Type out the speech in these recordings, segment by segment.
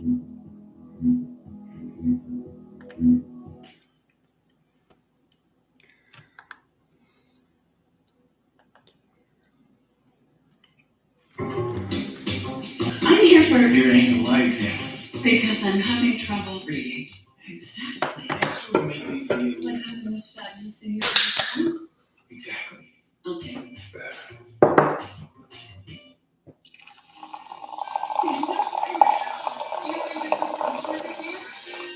I'm here for hearing the lights in. Because I'm having trouble reading. Exactly. Like having this fabulous thing you're exactly. I'll take it.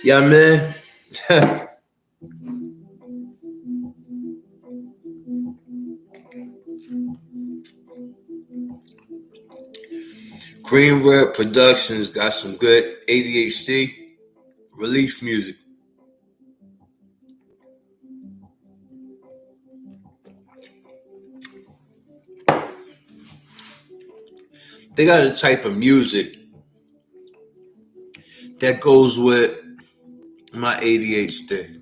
Yeah, man. Green Red Productions got some good ADHD relief music. They got a type of music that goes with my ADHD.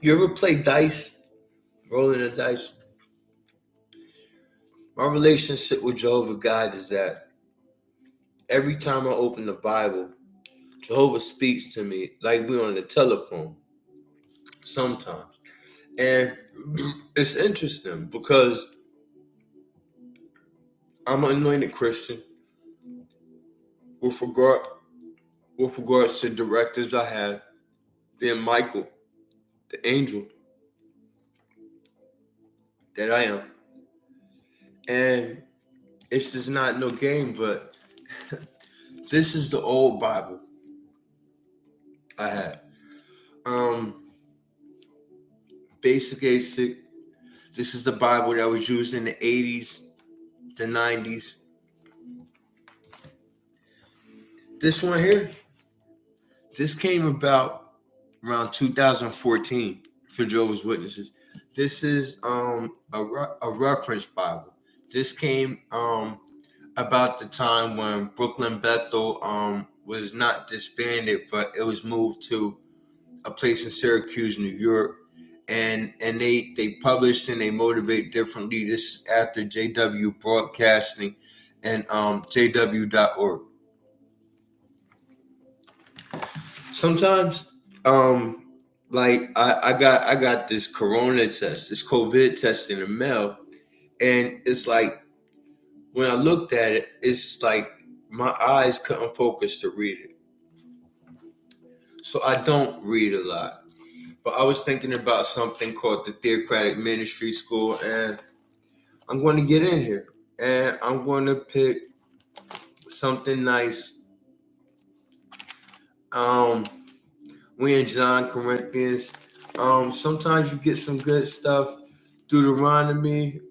You ever play dice? Rolling the dice? My relationship with Jehovah God is that every time I open the Bible, Jehovah speaks to me like we're on the telephone sometimes. And it's interesting because I'm an anointed Christian with regards to directives I have, being Michael, the angel that I am. And it's just not no game, but this is the old Bible I had. Basic. This is the Bible that was used in the 80s, the 90s. This one here, this came about around 2014 for Jehovah's Witnesses. This is a reference Bible. This came about the time when Brooklyn Bethel was not disbanded, but it was moved to a place in Syracuse, New York. And they publish and they motivate differently. This is after JW Broadcasting and JW.org. Sometimes like I got this corona test, this COVID test in the mail, and it's like when I looked at it, it's like my eyes couldn't focus to read it. So I don't read a lot. But I was thinking about something called the Theocratic Ministry School, and I'm going to get in here, and I'm going to pick something nice. We in John Corinthians. Sometimes you get some good stuff. Deuteronomy.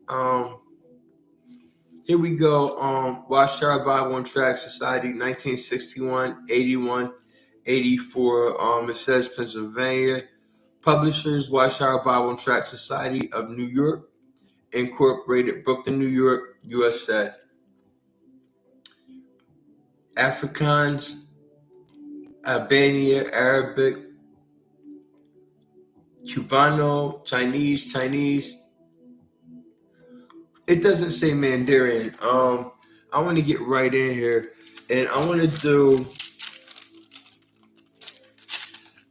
Here we go. Watchtower Bible and Tract Society, 1961, 81, 84. It says Pennsylvania. Publishers, Watchtower Bible and Tract Society of New York, Incorporated, Brooklyn, New York, USA. Afrikaans, Albania, Arabic, Cubano, Chinese. It doesn't say Mandarin. I want to get right in here, and I want to do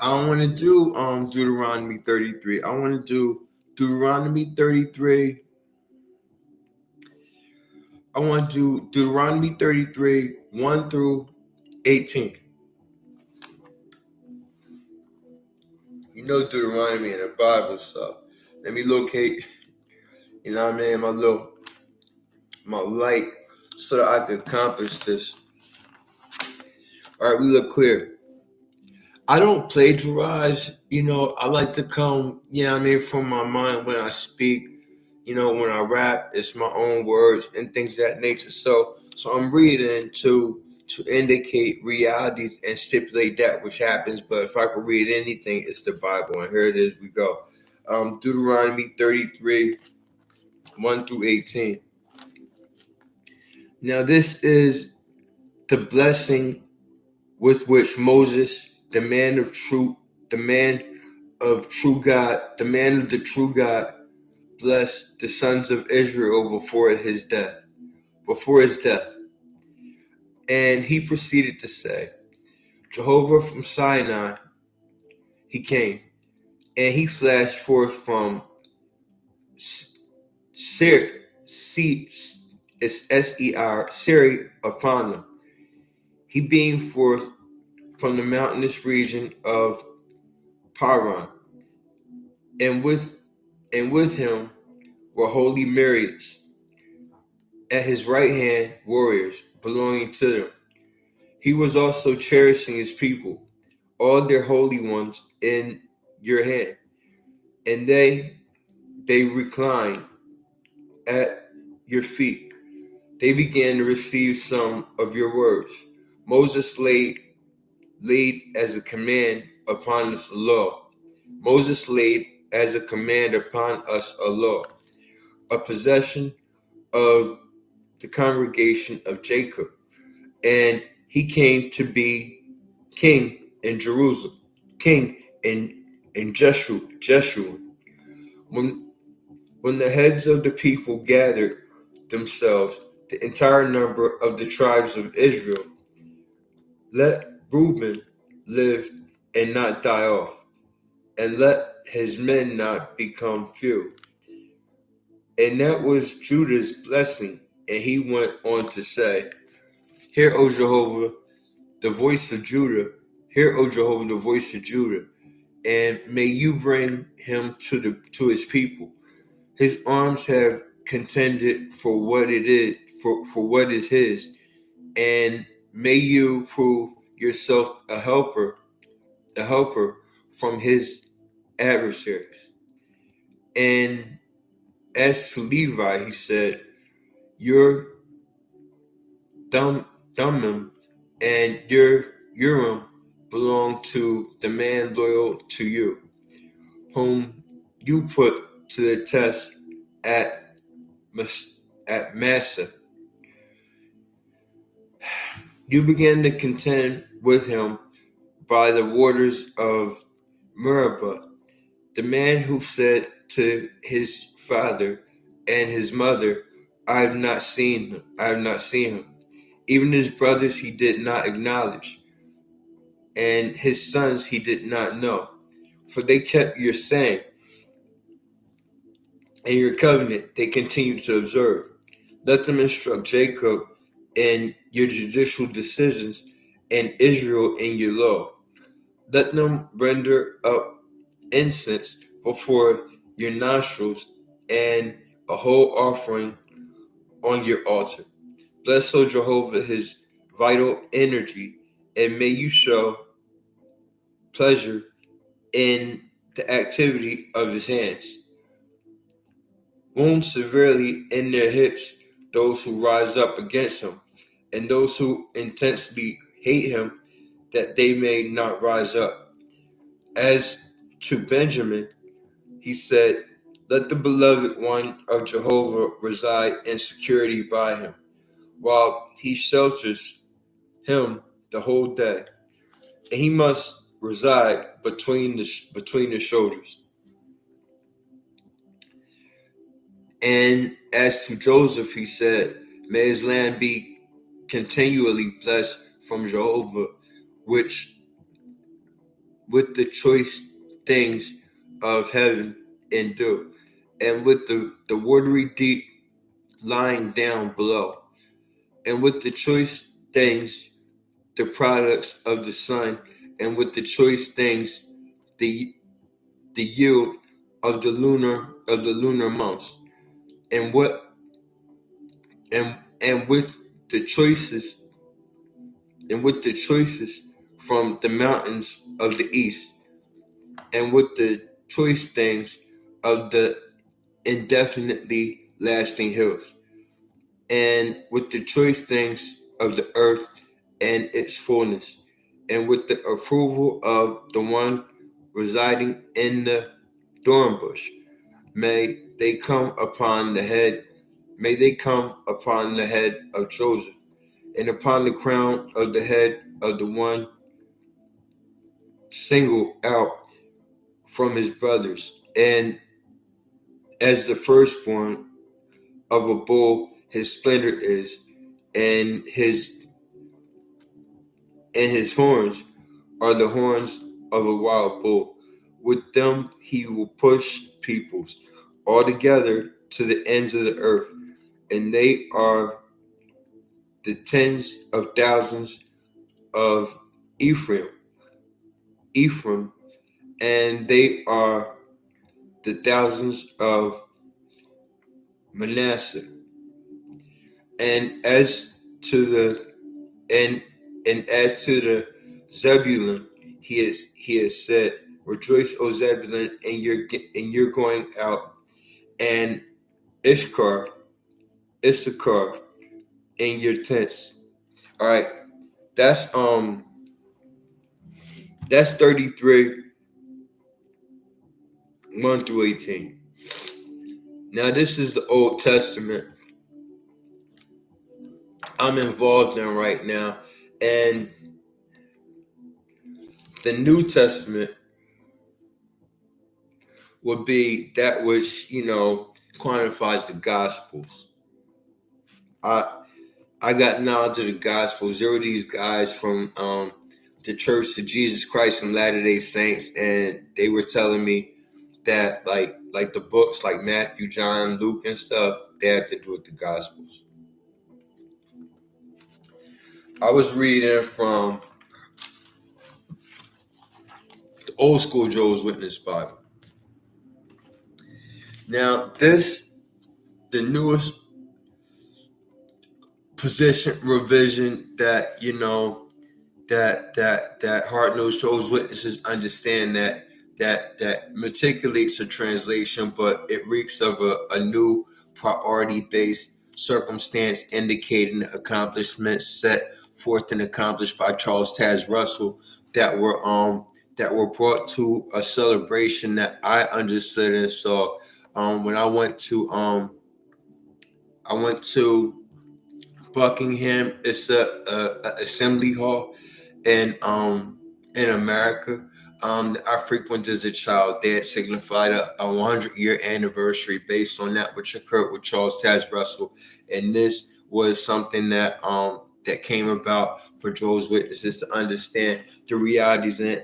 Deuteronomy 33. I want to do Deuteronomy 33. I want to do Deuteronomy 33, 1 through 18. You know Deuteronomy in the Bible, so let me locate, you know what I mean, my light so that I can accomplish this. All right, we look clear. I don't plagiarize, I like to come, from my mind when I speak, when I rap, it's my own words and things of that nature. So I'm reading to indicate realities and stipulate that which happens. But if I could read anything, it's the Bible. And here it is, we go. Deuteronomy 33, 1 through 18. Now this is the blessing with which Moses, the man of the true God, blessed the sons of Israel before his death. And he proceeded to say, Jehovah from Sinai, he came, and he flashed forth from Seir, S-E-R, Siri upon them. He beamed forth from the mountainous region of Paran, and with him were holy myriads. At his right hand, warriors belonging to them. He was also cherishing his people, all their holy ones in your hand, and they reclined at your feet. They began to receive some of your words. Moses laid as a command upon us a law. Moses laid as a command upon us a law, a possession of the congregation of Jacob. And he came to be king in Jerusalem, king in Jeshua. When the heads of the people gathered themselves, the entire number of the tribes of Israel, let Reuben live and not die off, and let his men not become few. And that was Judah's blessing. And he went on to say, Hear, O Jehovah, the voice of Judah. Hear, O Jehovah, the voice of Judah. And may you bring him to his people. His arms have contended for what it is, for what is his. And may you prove yourself a helper from his adversaries. And as to Levi, he said, Your Thummim and your Urim belong to the man loyal to you, whom you put to the test at Massa. You began to contend with him by the waters of Meribah, the man who said to his father and his mother, I have not seen him. Even his brothers he did not acknowledge, and his sons he did not know. For they kept your saying, and your covenant they continued to observe. Let them instruct Jacob in your judicial decisions, and Israel in your law. Let them render up incense before your nostrils, and a whole offering on your altar. Bless, O Jehovah, his vital energy, and may you show pleasure in the activity of his hands. Wound severely in their hips those who rise up against him, and those who intensely hate him, that they may not rise up. As to Benjamin, he said, Let the beloved one of Jehovah reside in security by him, while he shelters him the whole day. And he must reside between the shoulders. And as to Joseph, he said, May his land be continually blessed from Jehovah, which with the choice things of heaven endure, and with the watery deep lying down below, and with the choice things, the products of the sun, and with the choice things, the yield of the lunar months, and what and with the choices from the mountains of the east, and with the choice things of the indefinitely lasting hills, and with the choice things of the earth and its fullness, and with the approval of the one residing in the thorn bush. May they come upon the head of Joseph, and upon the crown of the head of the one singled out from his brothers, and as the firstborn of a bull his splendor is, and his and his horns are the horns of a wild bull. With them he will push peoples all together to the ends of the earth, and they are the tens of thousands of Ephraim, and they are the thousands of Manasseh. And as to the and as to the Zebulun, he has said, "Rejoice, O Zebulun, and you're going out, and Issachar, in your tents." All right, that's 33 1 through 18. Now this is the Old Testament I'm involved in right now, and the New Testament would be that which quantifies the Gospels. I got knowledge of the Gospels. There were these guys from the Church of Jesus Christ and Latter-day Saints, and they were telling me that like the books like Matthew, John, Luke, and stuff, they had to do with the Gospels. I was reading from the old school Jehovah's Witness Bible. Now the newest position revision that that hard-nosed Jehovah's Witnesses understand that matriculates a translation, but it reeks of a new priority-based circumstance indicating accomplishments set forth and accomplished by Charles Taz Russell that were brought to a celebration that I understood and saw when I went to Buckingham. It's a assembly hall in America. That I frequented as a child. They had signified a 100-year anniversary based on that which occurred with Charles Taz Russell, and this was something that that came about for Jehovah's Witnesses to understand the realities and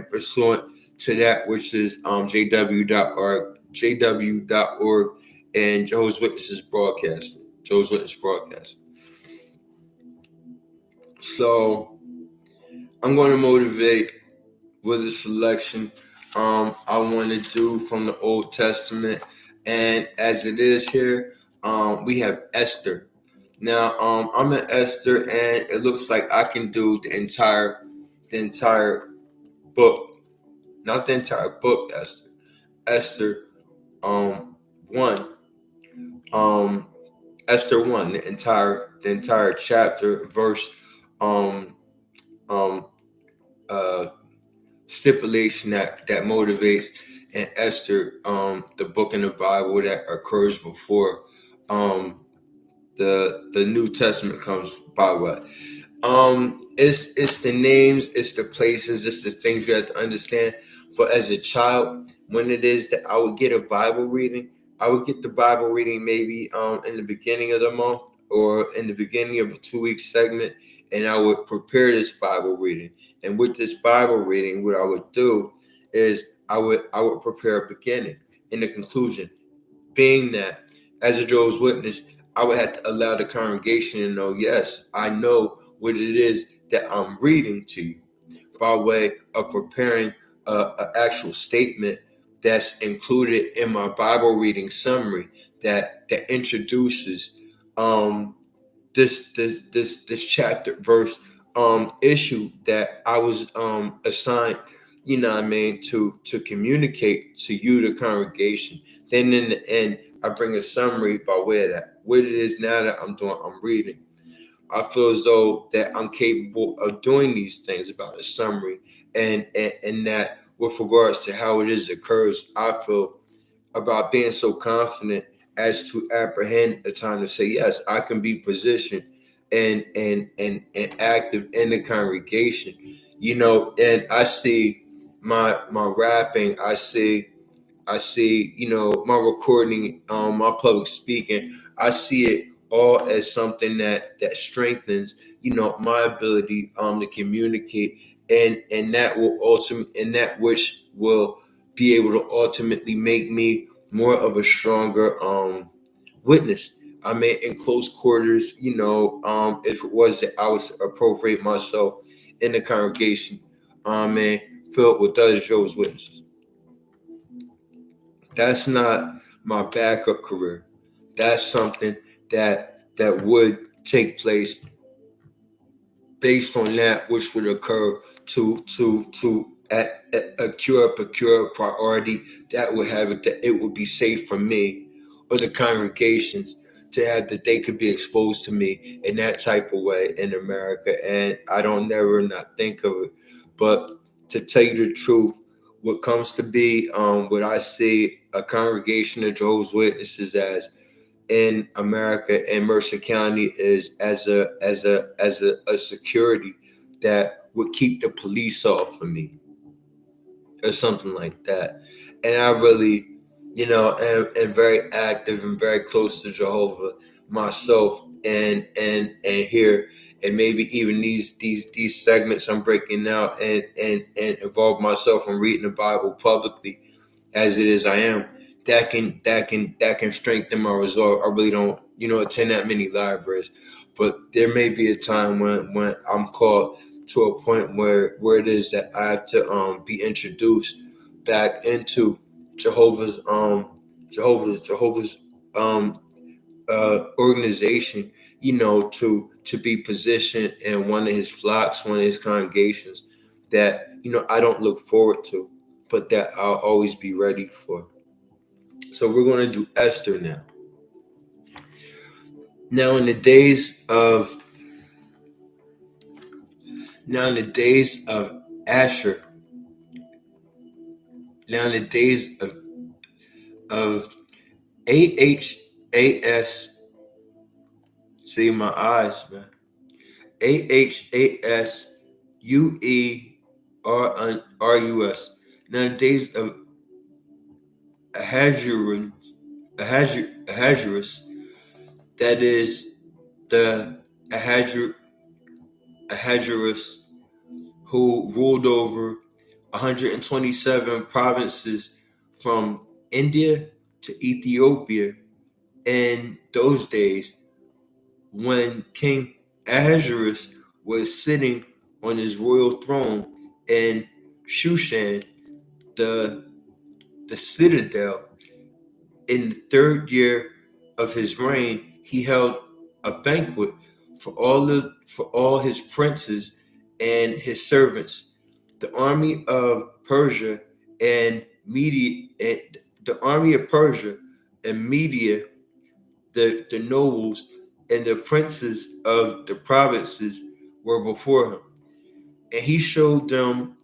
pursuant to that which is JW.org, and Jehovah's Witnesses broadcasting. Jehovah's Witness broadcast. So I'm going to motivate with a selection I want to do from the Old Testament, and as it is here, we have Esther. Now I'm in Esther, and it looks like I can do the entire book, not the entire book. Esther 1, Esther 1, the entire chapter, verse stipulation that motivates, and Esther, the book in the Bible that occurs before the New Testament comes by way. It's the names, it's the places, it's the things you have to understand. But as a child, when it is that I would get a Bible reading, I would get the Bible reading maybe in the beginning of the month or in the beginning of a 2-week segment, and I would prepare this Bible reading. And with this Bible reading, what I would do is I would prepare a beginning and a conclusion, being that as a Jehovah's Witness, I would have to allow the congregation to know, yes, I know what it is that I'm reading to you, by way of preparing an actual statement that's included in my Bible reading summary that introduces this chapter verse issue that I was assigned, to communicate to you, the congregation. Then in the end, I bring a summary by way of that. What it is now that I'm reading. I feel as though that I'm capable of doing these things about a summary, and that with regards to how it is occurs, I feel about being so confident as to apprehend a time to say, yes, I can be positioned and active in the congregation, and I see my rapping, I see, my recording, my public speaking, I see it all as something that strengthens, my ability to communicate, and that will that which will be able to ultimately make me more of a stronger witness. I mean, in close quarters, if it was that I was appropriate myself in the congregation, and filled with other Jehovah's Witnesses. That's not my backup career. That's something that would take place based on that which would occur to at a pure priority that would have it, that it would be safe for me or the congregations to have, that they could be exposed to me in that type of way in America. And I don't never not think of it. But to tell you the truth, what comes to be what I see a congregation of Jehovah's Witnesses as in America and Mercer County is as a security that would keep the police off of me or something like that. And I really, am very active and very close to Jehovah myself, and here, and maybe even these segments I'm breaking out and involve myself in reading the Bible publicly as it is I am, that can strengthen my resolve. I really don't, attend that many libraries, but there may be a time when I'm called to a point where it is that I have to be introduced back into Jehovah's um organization, to be positioned in one of his flocks, one of his congregations that I don't look forward to, but that I'll always be ready for. So we're going to do Esther now. Now in the days of Asher, now in the days of AHAS, see my eyes, man. AHASUERUS. Now the days of Ahasuerus, that is the Ahasuerus who ruled over 127 provinces from India to Ethiopia in those days, when King Ahasuerus was sitting on his royal throne in Shushan, the citadel. In the third year of his reign, he held a banquet for all his princes and his servants. The army of Persia and Media, the nobles and the princes of the provinces were before him, and he showed them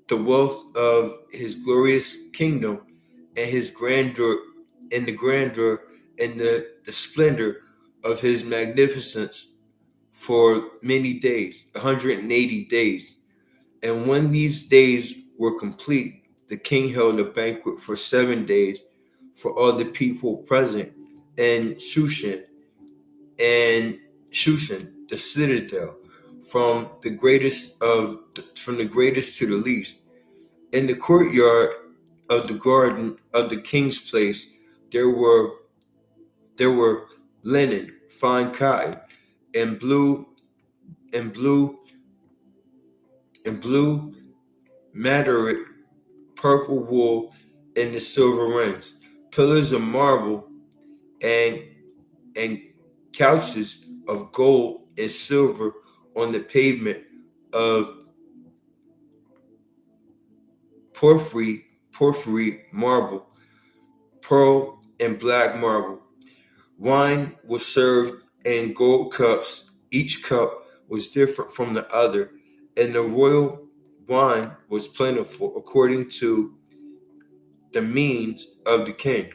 the wealth of his glorious kingdom and his grandeur, and the splendor of his magnificence for many days, 180 days. And when these days were complete, the king held a banquet for 7 days for all the people present in Shushan, the citadel, from the greatest to the least. In the courtyard of the garden of the king's place, there were linen, fine cotton, and blue maderet, purple wool, and the silver rings, pillars of marble, and couches of gold and silver on the pavement of porphyry marble, pearl and black marble. Wine was served in gold cups. Each cup was different from the other, and the royal wine was plentiful according to the means of the king.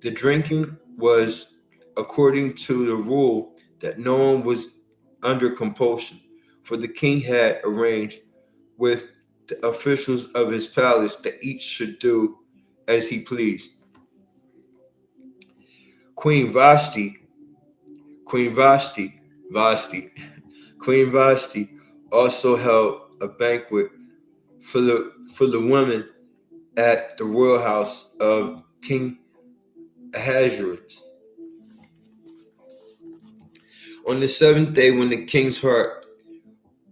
The drinking was according to the rule that no one was under compulsion, for the king had arranged with the officials of his palace that each should do as he pleased. Queen Vashti Queen Queen Vashti also held a banquet for the women at the royal house of King Ahasuerus. On the seventh day, when the king's heart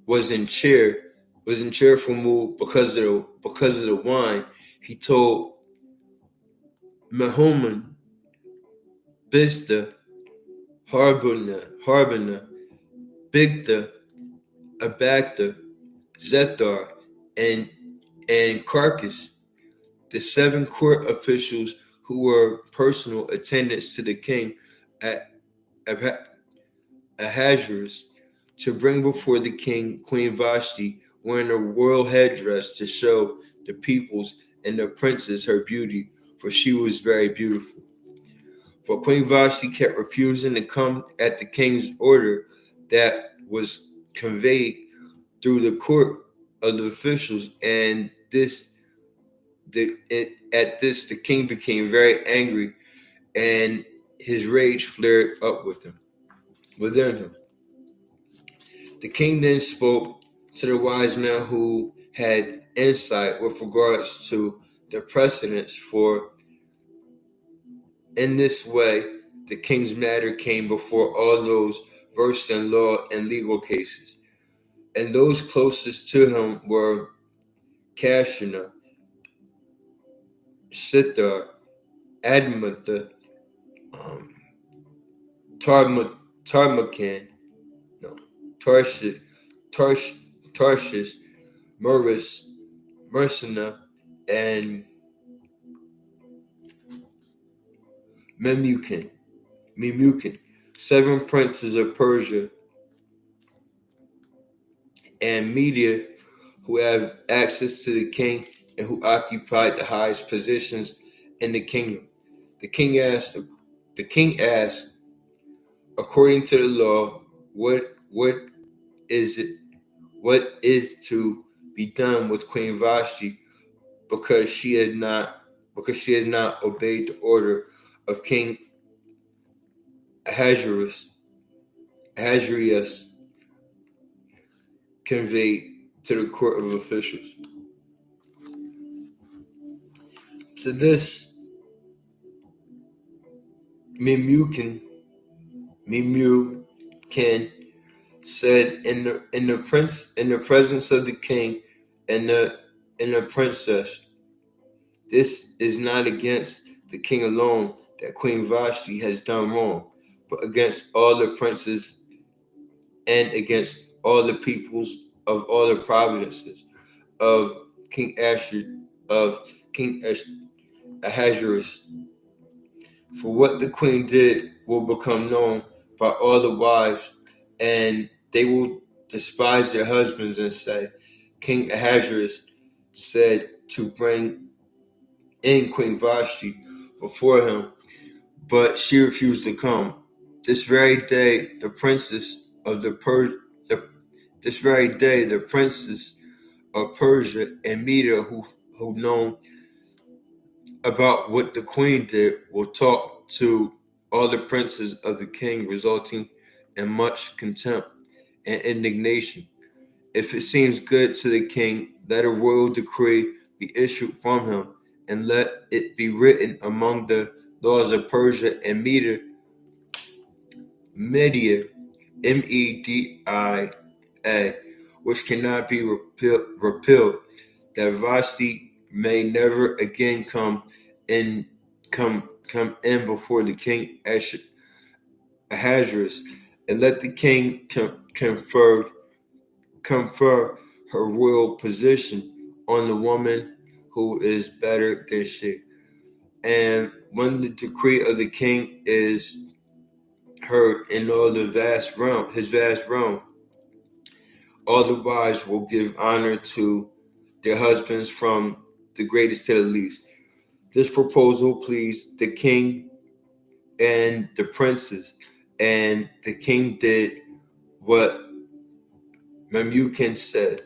was in cheerful mood because of the wine, he told Mehuman, Biztha, Harbona, Bigtha, Abagtha, Zethar, and Carcass, the 7 court officials who were personal attendants to the king at Ahasuerus, to bring before the king Queen Vashti wearing a royal headdress to show the peoples and the princes her beauty, for she was very beautiful. But Queen Vashti kept refusing to come at the king's order that was conveyed through the court of the officials, and at this the king became very angry, and his rage flared up within him. The king then spoke to the wise men who had insight with regards to the precedents, for in this way the king's matter came before all those versed in law and legal cases. And those closest to him were Kashina, Shithar, Admatha, Tarmakan, no, Tarshish, Tarshish, Merus, Mersina, and Memucan, 7 princes of Persia and Media who have access to the king and who occupied the highest positions in the kingdom. The king asked, according to the law, what is to be done with Queen Vashti, because she has not obeyed the order of King Ahasuerus conveyed to the court of officials. To this, Memucan said, in the presence of the king and the princess, this is not against the king alone that Queen Vashti has done wrong, but against all the princes and against all the peoples of all the provinces of King Ahasuerus. For what the queen did will become known by all the wives, and they will despise their husbands and say, King Ahasuerus said to bring in Queen Vashti before him, but she refused to come. This very day, the princes of Persia and Media who know about what the queen did will talk to all the princes of the king, resulting in much contempt and indignation. If it seems good to the king, let a royal decree be issued from him, and let it be written among the laws of Persia and Media, Media, which cannot be repealed, that Vashti may never again come in before the king Ahasuerus, and let the king confer her royal position on the woman who is better than she. And when the decree of the king is heard in all his vast realm, all the wives will give honor to their husbands, from the greatest to the least. This proposal pleased the king and the princes, and the king did what Memucan said.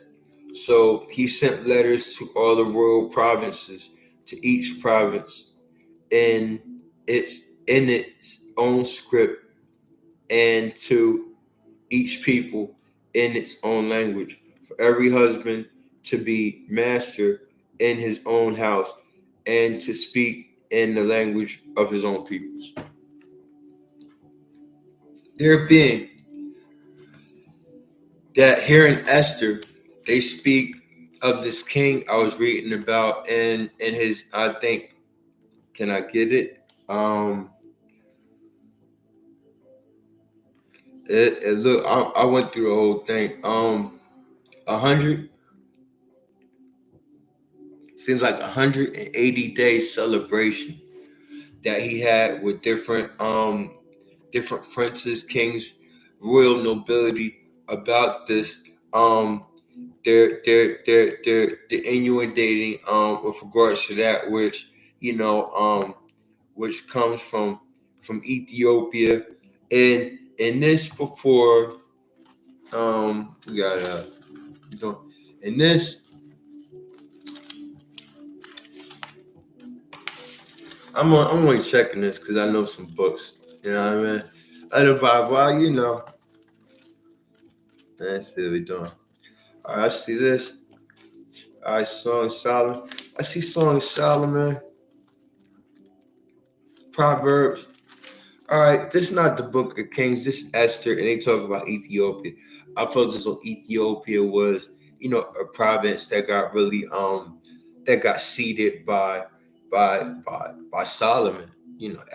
So he sent letters to all the royal provinces, to each province in its own script, and to each people in its own language. For every husband to be master in his own house and to speak in the language of his own peoples. There being that here in Esther, they speak of this king I was reading about and his, I think, can I get it? Look, I went through the whole thing. 100 seems like 180-day celebration that he had with different princes, kings, royal nobility about this. They're inundating with regards to that which comes from Ethiopia, and this before we got and this I'm only checking this because I know some books, you know what I mean. Other Bible, let's see what we doing. All right, I see this. All right, Song of Solomon. I see Song of Solomon, Proverbs. All right, this is not the Book of Kings. This is Esther, and they talk about Ethiopia. I thought this on Ethiopia was, a province that got really that got seeded by Solomon.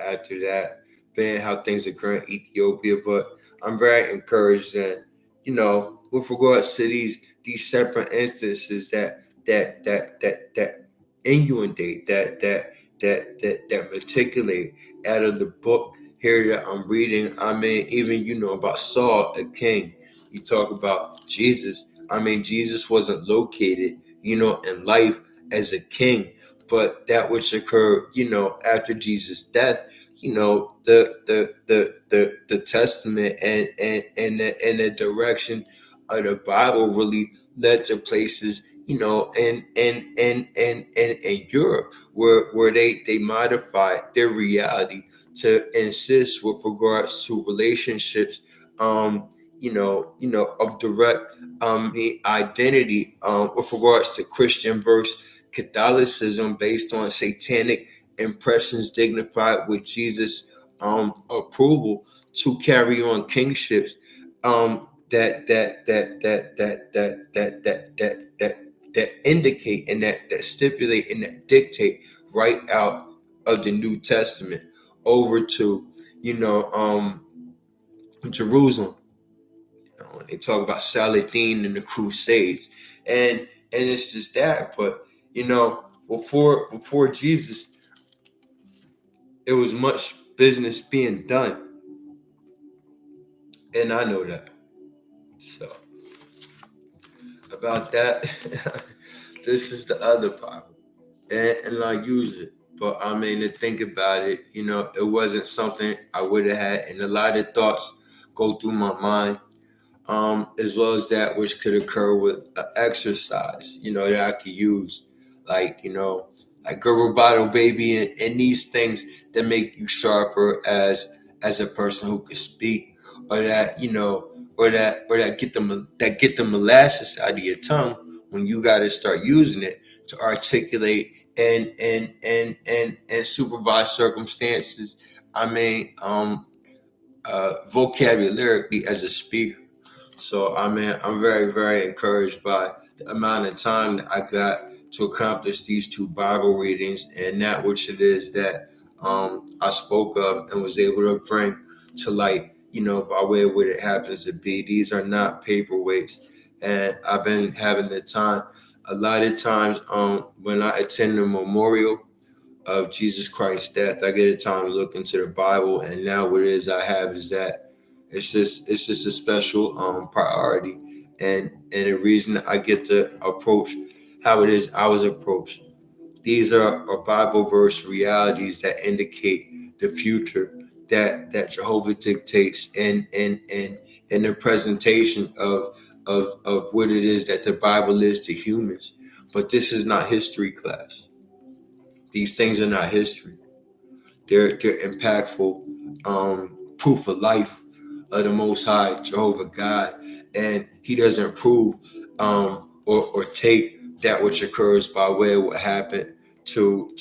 After that, being how things occur in Ethiopia. But I'm very encouraged that, with regards to these separate instances that inundate that matriculate out of the book here that I'm reading. I mean, even about Saul, a king. You talk about Jesus. I mean, Jesus wasn't located, in life as a king, but that which occurred, after Jesus' death. The Testament and the direction of the Bible really led to places, in Europe where they modified their reality to insist with regards to relationships, of direct identity, with regards to Christian versus Catholicism based on satanic impressions dignified with Jesus approval to carry on kingships that indicate and that stipulate and that dictate right out of the New Testament over to Jerusalem. They talk about Saladin and the Crusades, and it's just that. But before Jesus, it was much business being done, and I know that. So about that, this is the other Bible, and I use it. But I mean, to think about it, it wasn't something I would have had, and a lot of thoughts go through my mind, as well as that which could occur with exercise, that I could use, like a Roboto baby, and these things that make you sharper as a person who could speak, or that get the molasses out of your tongue when you got to start using it to articulate and supervise circumstances. I mean, vocabulary as a speaker. So I mean, I'm very, very encouraged by the amount of time that I got to accomplish these two Bible readings and that which it is that I spoke of and was able to bring to light, by way of what it happens to be. These are not paperweights. And I've been having the time, a lot of times when I attend the memorial of Jesus Christ's death, I get a time to look into the Bible, and now what it is I have is that it's just a special priority, and a reason I get to approach how it is I was approached. These are Bible verse realities that indicate the future that Jehovah dictates, and the presentation of what it is that the Bible is to humans. But this is not history class. These things are not history. They're impactful proof of life of the Most High, Jehovah God, and He doesn't approve or take that which occurs by way of what happened to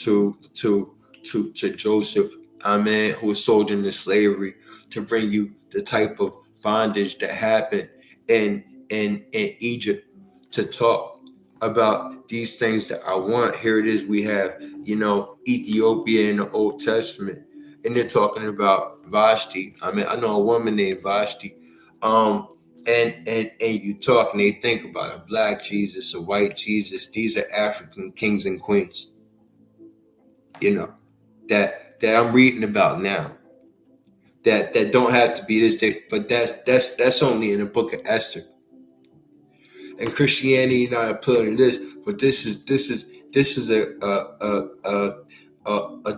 Joseph, amen, who was sold into slavery to bring you the type of bondage that happened in Egypt, to talk about these things that I want. Here it is. We have, Ethiopia in the Old Testament, and they're talking about Vashti. I mean, I know a woman named Vashti. And you talk and they think about a black Jesus, a white Jesus. These are African kings and queens, that I'm reading about now. That don't have to be this day, but that's only in the book of Esther. And Christianity not appealing to this, but this is a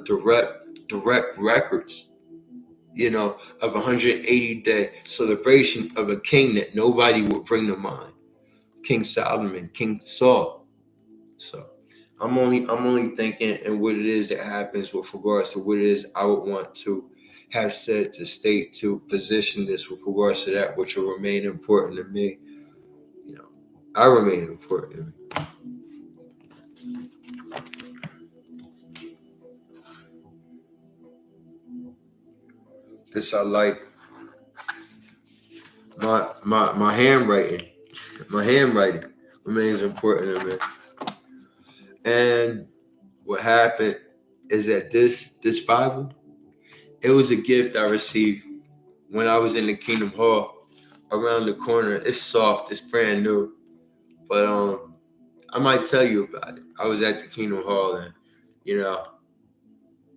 direct records, of 180-day celebration of a king that nobody would bring to mind, King Solomon, King Saul. So I'm only thinking and what it is that happens with regards to what it is I would want to have said to state, to position this with regards to that which will remain important to me. I remain important. This I like. My handwriting. My handwriting remains important to me. And what happened is that this Bible, it was a gift I received when I was in the Kingdom Hall around the corner. It's soft, it's brand new. But I might tell you about it. I was at the Kingdom Hall and,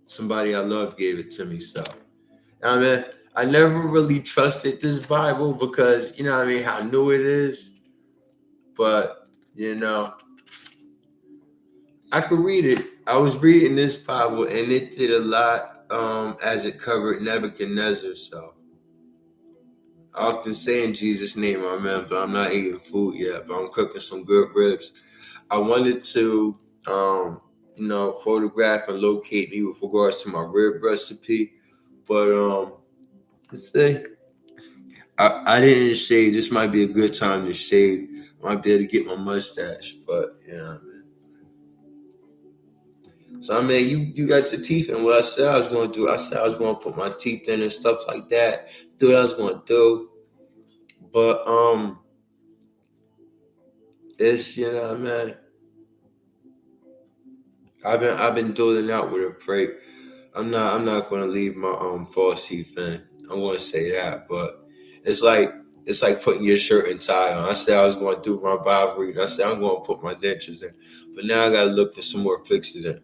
somebody I love gave it to me. So, I never really trusted this Bible because, how new it is. But, I could read it. I was reading this Bible and it did a lot as it covered Nebuchadnezzar. So, I often say in Jesus' name, amen, but I'm not eating food yet, but I'm cooking some good ribs. I wanted to, photograph and locate me with regards to my rib recipe. But, let's see. I didn't shave. This might be a good time to shave. I might be able to get my mustache, but, So, you got your teeth in. What I said I was going to do, I said I was going to put my teeth in and stuff like that. Do what I was going to do. But, it's, I've been doing out with a break. I'm not going to leave my false teeth in. I want to say that, but it's like putting your shirt and tie on. I said I was going to do my Bible reading. I said I'm going to put my dentures in, but now I got to look for some more fixes in.